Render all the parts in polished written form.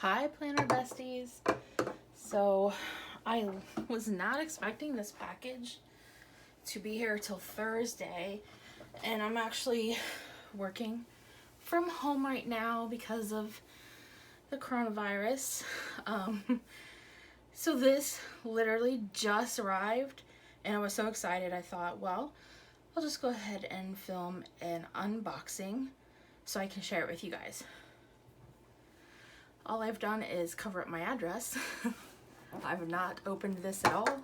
Hi, planner besties. So, I was not expecting this package to be here till Thursday, and I'm actually working from home right now because of the coronavirus. So this literally just arrived, and I was so excited. I thought, well, I'll just go ahead and film an unboxing so I can share it with you guys. All I've done is cover up my address. I've not opened this at all.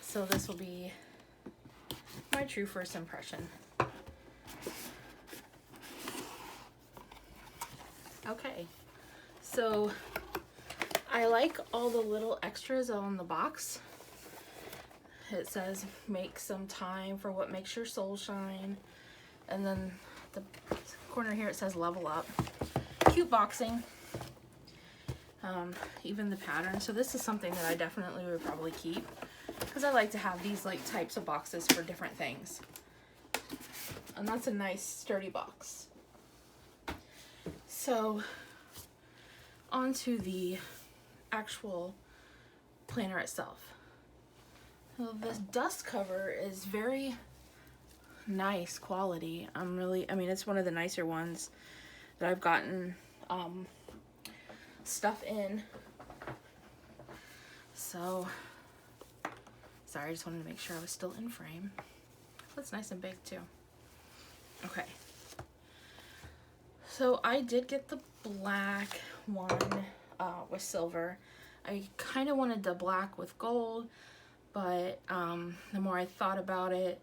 So this will be my true first impression. Okay, so I like all the little extras on the box. It says, make some time for what makes your soul shine. And then the corner here it says level up. Cute boxing. Even the pattern. So this is something that I definitely would probably keep because I like to have these like types of boxes for different things. And that's a nice sturdy box. So onto the actual planner itself. So this dust cover is very nice quality. I mean, it's one of the nicer ones that I've gotten stuff in. So, sorry, I just wanted to make sure I was still in frame. That's nice and big too. Okay. So I did get the black one with silver. I kind of wanted the black with gold, but the more I thought about it,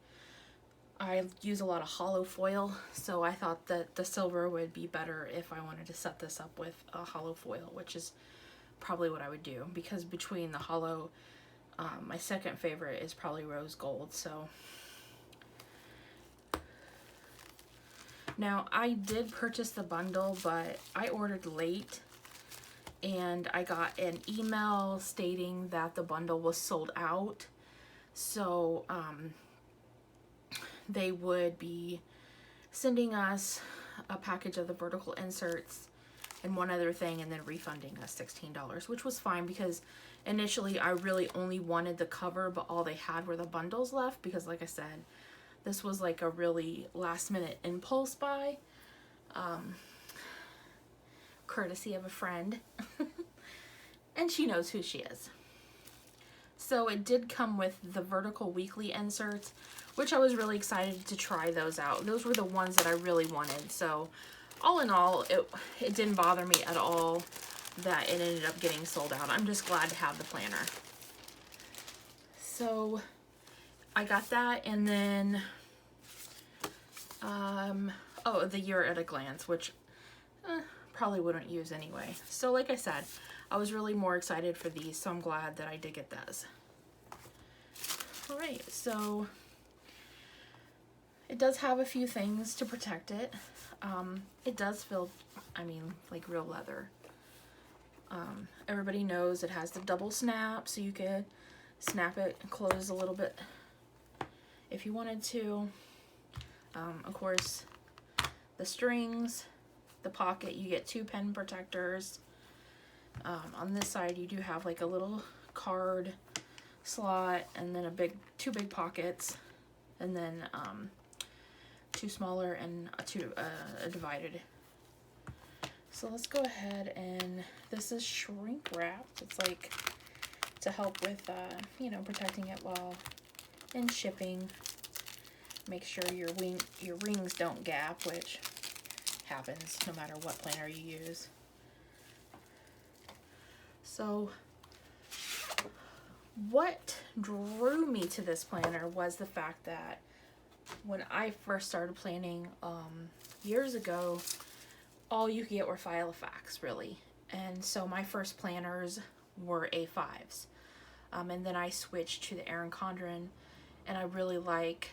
I use a lot of hollow foil, so I thought that the silver would be better if I wanted to set this up with a hollow foil, which is probably what I would do, because between the hollow, my second favorite is probably rose gold. So now I did purchase the bundle, but I ordered late and I got an email stating that the bundle was sold out. So they would be sending us a package of the vertical inserts and one other thing, and then refunding us $16, which was fine because initially I really only wanted the cover, but all they had were the bundles left because, like I said, this was like a really last minute impulse buy, courtesy of a friend. And she knows who she is. So it did come with the vertical weekly inserts, which I was really excited to try those out. Those were the ones that I really wanted. So all in all, it didn't bother me at all that it ended up getting sold out. I'm just glad to have the planner. So I got that, and then oh, the Year at a Glance, which probably wouldn't use anyway. So like I said, I was really more excited for these, so I'm glad that I did get those. Alright, so it does have a few things to protect it. It does feel, I mean, like real leather. Everybody knows it has the double snap, so you could snap it and close a little bit if you wanted to. Of course, the strings, the pocket, you get 2 pen protectors. On this side, you do have like a little card slot, and then 2 big pockets, and then 2 smaller and a divided. So let's go ahead, and this is shrink wrapped. It's like to help with you know, protecting it while in shipping. Make sure your rings don't gap, which happens no matter what planner you use. So what drew me to this planner was the fact that when I first started planning years ago, all you could get were Filofax, really. And so my first planners were A5s. And then I switched to the Erin Condren, and I really like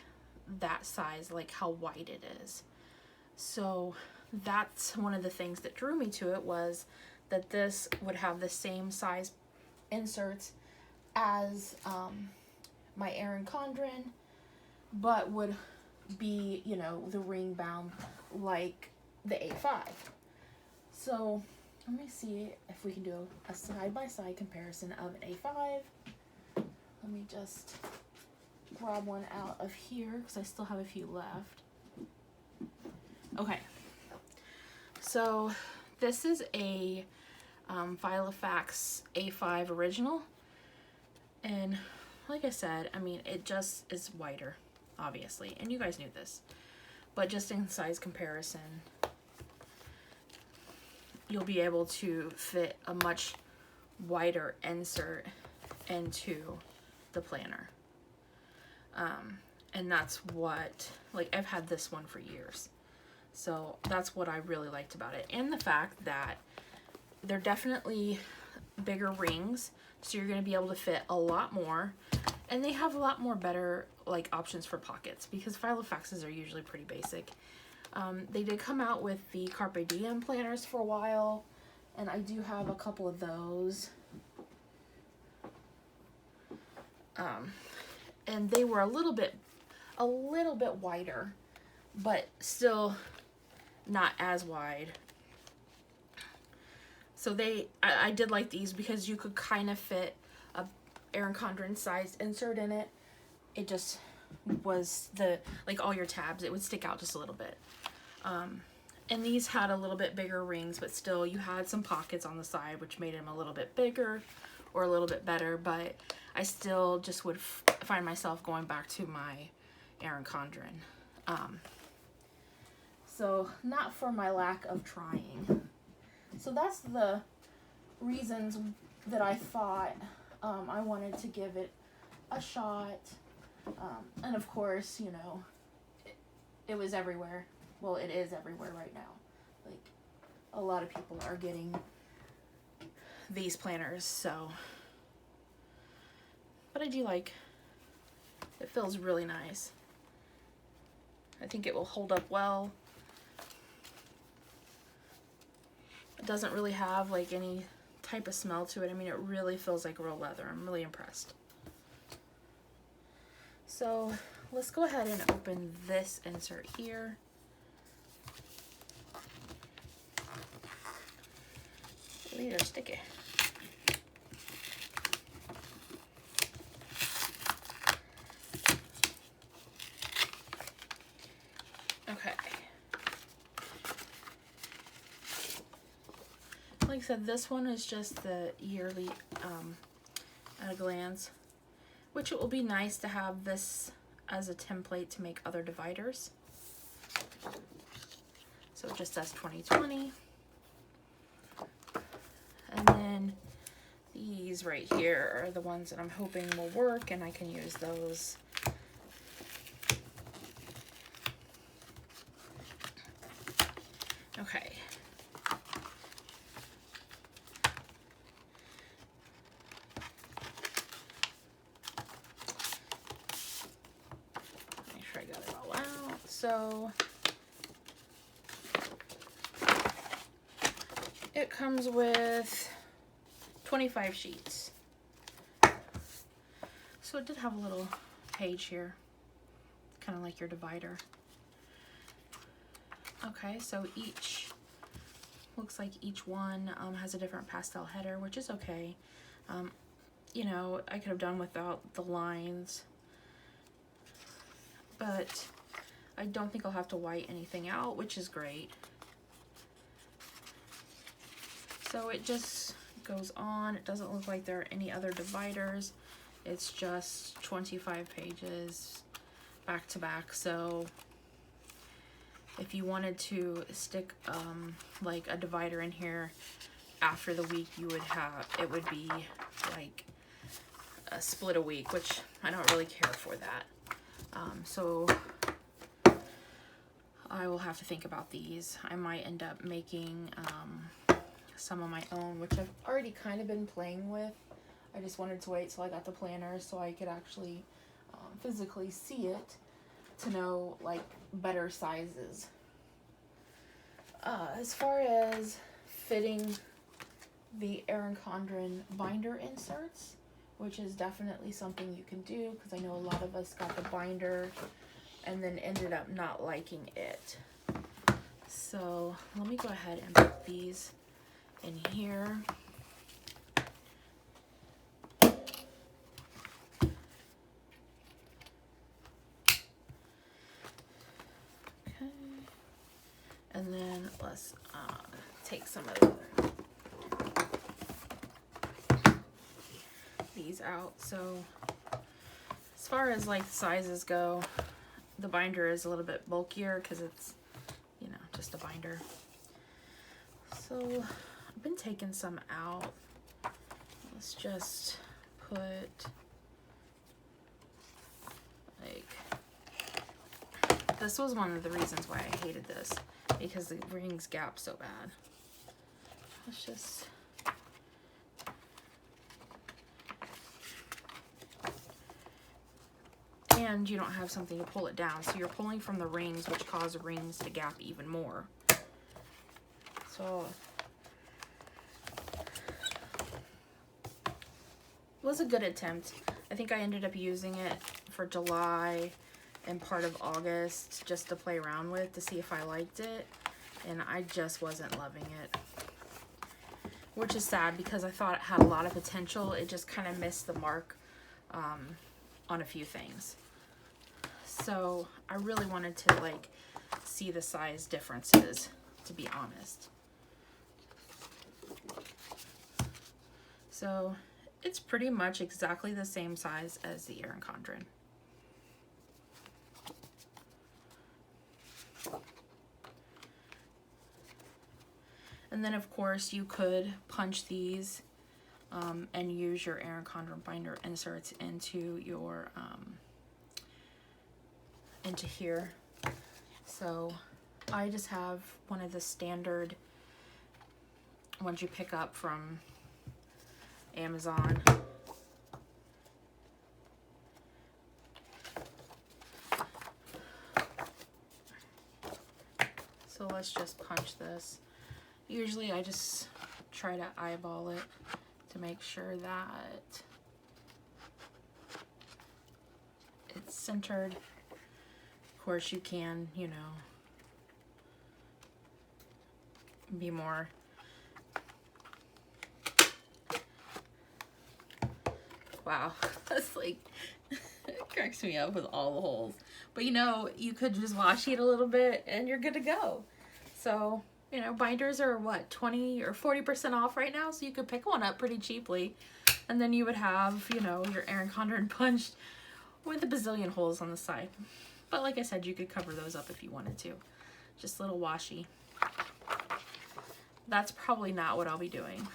that size, like how wide it is. So that's one of the things that drew me to it, was that this would have the same size inserts as my Erin Condren, but would be, you know, the ring bound like the A5. So let me see if we can do a side-by-side comparison of an A5. Let me just grab one out of here because I still have a few left. Okay, so this is a Filofax A5 original, and like I said, I mean, it just is wider, obviously, and you guys knew this, but just in size comparison, you'll be able to fit a much wider insert into the planner. And that's what, like, I've had this one for years. So that's what I really liked about it. And the fact that they're definitely bigger rings, so you're going to be able to fit a lot more. And they have a lot more better, like, options for pockets, because Filofaxes are usually pretty basic. They did come out with the Carpe Diem planners for a while, and I do have a couple of those. And they were a little bit wider, but still not as wide. So I did like these because you could kind of fit a Erin Condren sized insert in it. It just was like all your tabs, it would stick out just a little bit. And these had a little bit bigger rings, but still you had some pockets on the side, which made them a little bit bigger or a little bit better, but I still just would find myself going back to my Erin Condren. So not for my lack of trying. So that's the reasons that I thought I wanted to give it a shot. And of course, you know, it was everywhere. Well, it is everywhere right now. Like, a lot of people are getting these planners, so. But I do like, it feels really nice. I think it will hold up well. It doesn't really have like any type of smell to it. I mean, it really feels like real leather. I'm really impressed. So let's go ahead and open this insert here. These are sticky. Okay. Like I said, this one is just the yearly at a glance, which it will be nice to have this as a template to make other dividers. So it just says 2020. And then these right here are the ones that I'm hoping will work, and I can use those. Okay. Make sure I got it all out. So it comes with 25 sheets. So it did have a little page here, kind of like your divider. Okay, so looks like each one has a different pastel header, which is okay. You know, I could have done without the lines, but I don't think I'll have to white anything out, which is great. So it just goes on. It doesn't look like there are any other dividers. It's just 25 pages back to back. So if you wanted to stick like a divider in here after the week, you would have, it would be like a split a week, which I don't really care for that. So I will have to think about these. I might end up making some of my own, which I've already kind of been playing with. I just wanted to wait till I got the planner so I could actually physically see it to know like better sizes. As far as fitting the Erin Condren binder inserts, which is definitely something you can do, because I know a lot of us got the binder and then ended up not liking it. So let me go ahead and put these in here. Okay. And then let's take some of these out. So as far as like sizes go, the binder is a little bit bulkier because it's, you know, just a binder. So I've been taking some out. Let's just put like, this was one of the reasons why I hated this, because the rings gap so bad. Let's just, and you don't have something to pull it down, so you're pulling from the rings, which cause rings to gap even more. So it was a good attempt. I think I ended up using it for July and part of August just to play around with to see if I liked it, and I just wasn't loving it, which is sad because I thought it had a lot of potential. It just kind of missed the mark on a few things. So I really wanted to like see the size differences, to be honest. So it's pretty much exactly the same size as the Erin Condren. And then of course you could punch these and use your Erin Condren binder inserts into your into here. So I just have one of the standard ones you pick up from Amazon. So let's just punch this. Usually I just try to eyeball it to make sure that it's centered. Of course you can, you know, be more wow. That's like it cracks me up with all the holes. But you know, you could just washi it a little bit and you're good to go. So, you know, binders are what, 20 or 40% off right now, so you could pick one up pretty cheaply. And then you would have, you know, your Erin Condren punched with a bazillion holes on the side. But like I said, you could cover those up if you wanted to. Just a little washi. That's probably not what I'll be doing.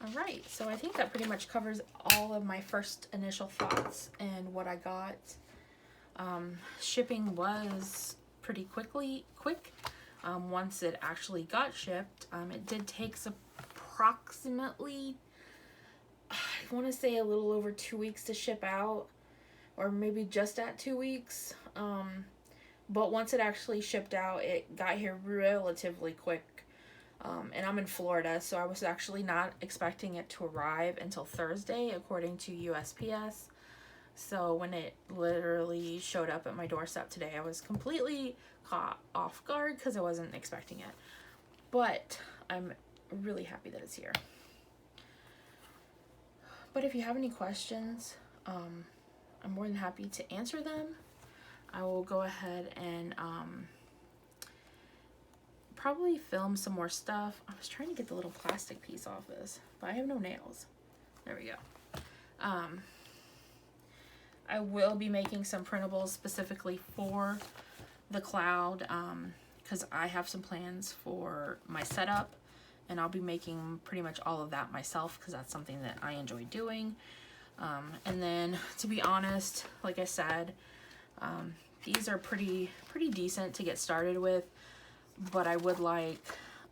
Alright, so I think that pretty much covers all of my first initial thoughts and what I got. Shipping was pretty quick. Once it actually got shipped. It did take approximately, I want to say a little over 2 weeks to ship out, or maybe just at 2 weeks. But once it actually shipped out, it got here relatively quick. And I'm in Florida, so I was actually not expecting it to arrive until Thursday, according to USPS. So when it literally showed up at my doorstep today, I was completely caught off guard because I wasn't expecting it. But I'm really happy that it's here. But if you have any questions, I'm more than happy to answer them. I will go ahead and probably film some more stuff. I was trying to get the little plastic piece off this, but I have no nails. There we go. I will be making some printables specifically for the cloud, because I have some plans for my setup, and I'll be making pretty much all of that myself because that's something that I enjoy doing. And then, to be honest, like I said, these are pretty decent to get started with, but I would like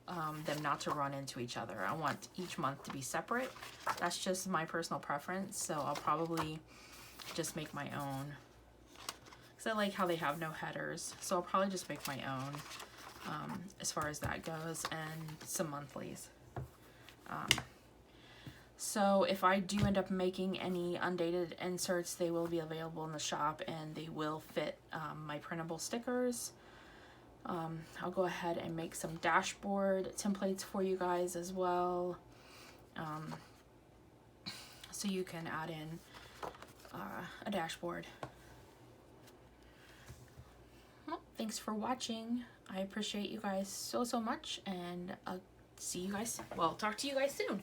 them not to run into each other. I want each month to be separate. That's just my personal preference, so I'll probably just make my own, because I like how they have no headers, so I'll probably just make my own as far as that goes, and some monthlies. So if I do end up making any undated inserts, they will be available in the shop, and they will fit my printable stickers. I'll go ahead and make some dashboard templates for you guys as well, so you can add in a dashboard. Well, thanks for watching. I appreciate you guys so much, and I'll see you guys, well, talk to you guys soon.